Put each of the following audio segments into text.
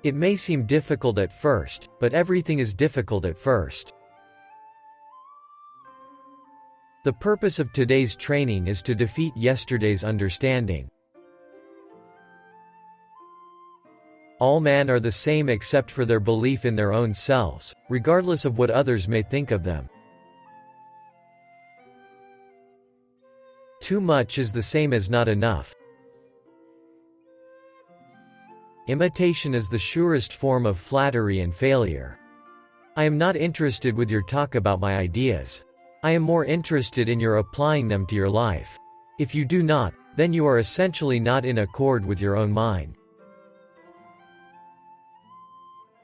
It may seem difficult at first, but everything is difficult at first. The purpose of today's training is to defeat yesterday's understanding. All men are the same except for their belief in their own selves, regardless of what others may think of them. Too much is the same as not enough. Imitation is the surest form of flattery and failure. I am not interested with your talk about my ideas. I am more interested in your applying them to your life. If you do not, then you are essentially not in accord with your own mind.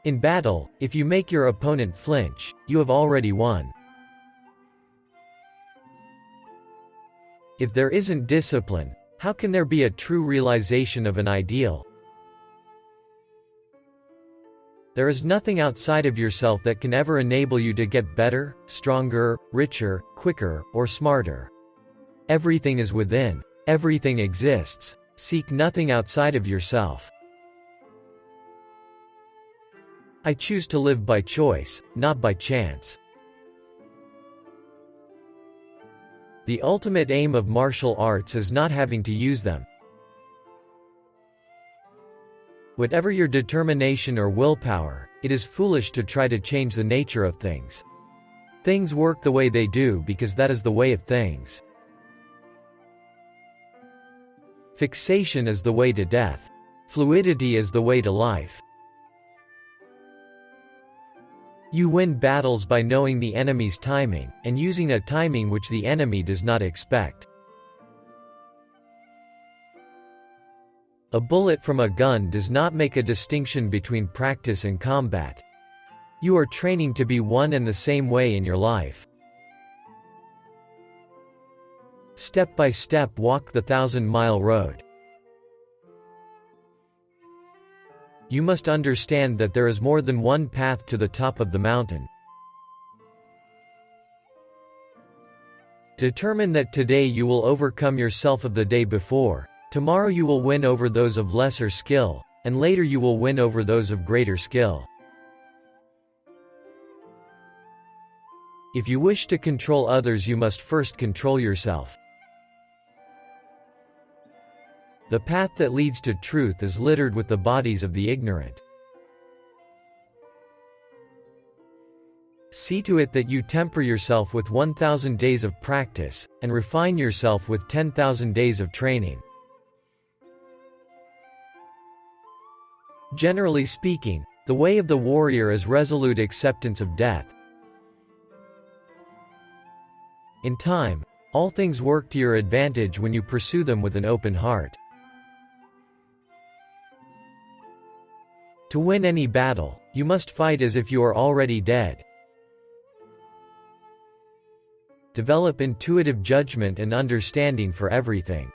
In battle, if you make your opponent flinch, you have already won. If there isn't discipline, how can there be a true realization of an ideal? There is nothing outside of yourself that can ever enable you to get better, stronger, richer, quicker, or smarter. Everything is within. Everything exists. Seek nothing outside of yourself. I choose to live by choice, not by chance. The ultimate aim of martial arts is not having to use them. Whatever your determination or willpower, it is foolish to try to change the nature of things. Things work the way they do because that is the way of things. Fixation is the way to death. Fluidity is the way to life. You win battles by knowing the enemy's timing, and using a timing which the enemy does not expect. A bullet from a gun does not make a distinction between practice and combat. You are training to be one and the same way in your life. Step by step walk the 1,000-mile road. You must understand that there is more than one path to the top of the mountain. Determine that today you will overcome yourself of the day before. Tomorrow you will win over those of lesser skill, and later you will win over those of greater skill. If you wish to control others, you must first control yourself. The path that leads to truth is littered with the bodies of the ignorant. See to it that you temper yourself with 1,000 days of practice, and refine yourself with 10,000 days of training. Generally speaking, the way of the warrior is resolute acceptance of death. In time, all things work to your advantage when you pursue them with an open heart. To win any battle, you must fight as if you are already dead. Develop intuitive judgment and understanding for everything.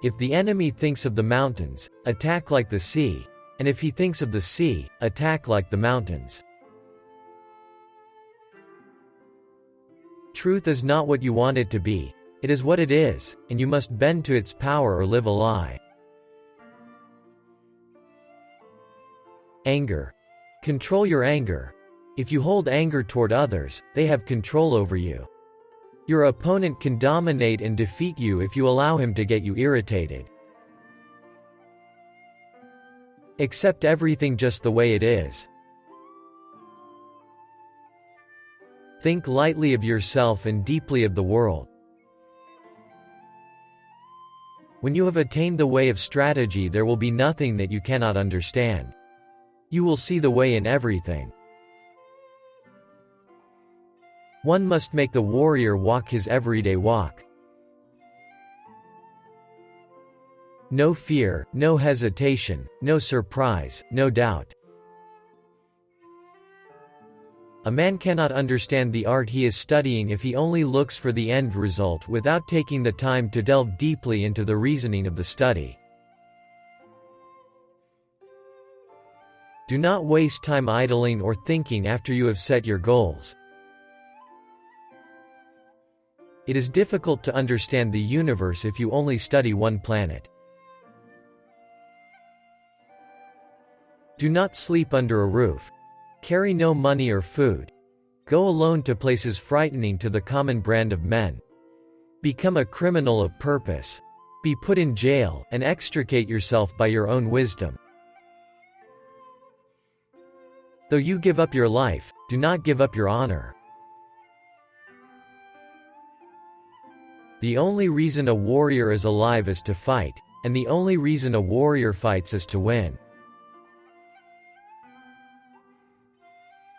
If the enemy thinks of the mountains, attack like the sea, and if he thinks of the sea, attack like the mountains. Truth is not what you want it to be, it is what it is, and you must bend to its power or live a lie. Anger. Control your anger. If you hold anger toward others, they have control over you. Your opponent can dominate and defeat you if you allow him to get you irritated. Accept everything just the way it is. Think lightly of yourself and deeply of the world. When you have attained the way of strategy, there will be nothing that you cannot understand. You will see the way in everything. One must make the warrior walk his everyday walk. No fear, no hesitation, no surprise, no doubt. A man cannot understand the art he is studying if he only looks for the end result without taking the time to delve deeply into the reasoning of the study. Do not waste time idling or thinking after you have set your goals. It is difficult to understand the universe if you only study one planet. Do not sleep under a roof. Carry no money or food. Go alone to places frightening to the common brand of men. Become a criminal of purpose. Be put in jail, and extricate yourself by your own wisdom. Though you give up your life, do not give up your honor. The only reason a warrior is alive is to fight, and the only reason a warrior fights is to win.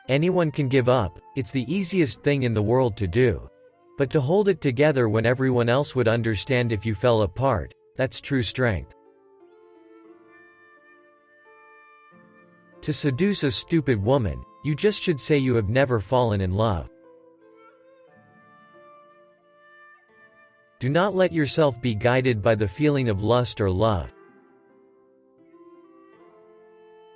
Anyone can give up, it's the easiest thing in the world to do. But to hold it together when everyone else would understand if you fell apart, that's true strength. To seduce a stupid woman, you just should say you have never fallen in love. Do not let yourself be guided by the feeling of lust or love.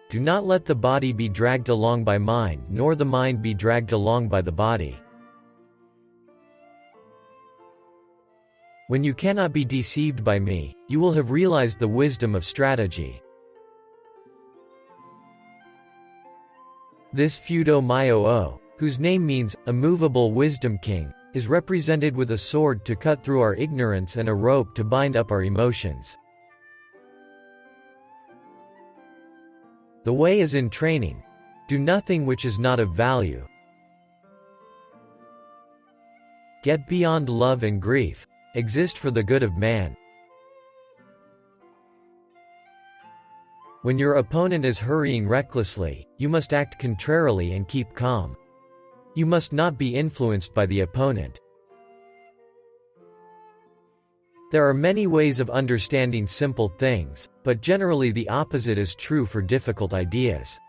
Do not let the body be dragged along by mind, nor the mind be dragged along by the body. When you cannot be deceived by me, you will have realized the wisdom of strategy. This Fudo Myo-o, whose name means, immovable wisdom king, is represented with a sword to cut through our ignorance and a rope to bind up our emotions. The way is in training. Do nothing which is not of value. Get beyond love and grief. Exist for the good of man. When your opponent is hurrying recklessly, you must act contrarily and keep calm. You must not be influenced by the opponent. There are many ways of understanding simple things, but generally the opposite is true for difficult ideas.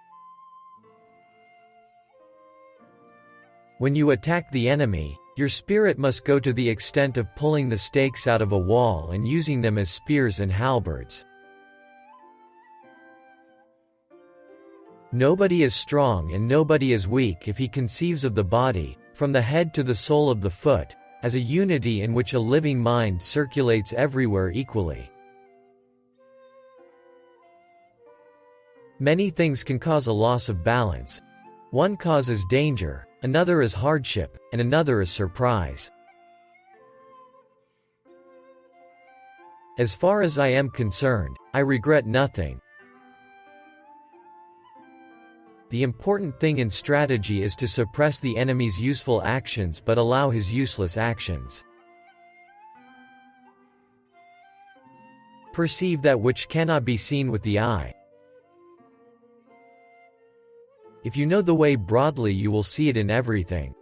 When you attack the enemy, your spirit must go to the extent of pulling the stakes out of a wall and using them as spears and halberds. Nobody is strong and nobody is weak if he conceives of the body, from the head to the sole of the foot, as a unity in which a living mind circulates everywhere equally. Many things can cause a loss of balance. One cause is danger, another is hardship, and another is surprise. As far as I am concerned, I regret nothing. The important thing in strategy is to suppress the enemy's useful actions but allow his useless actions. Perceive that which cannot be seen with the eye. If you know the way broadly, you will see it in everything.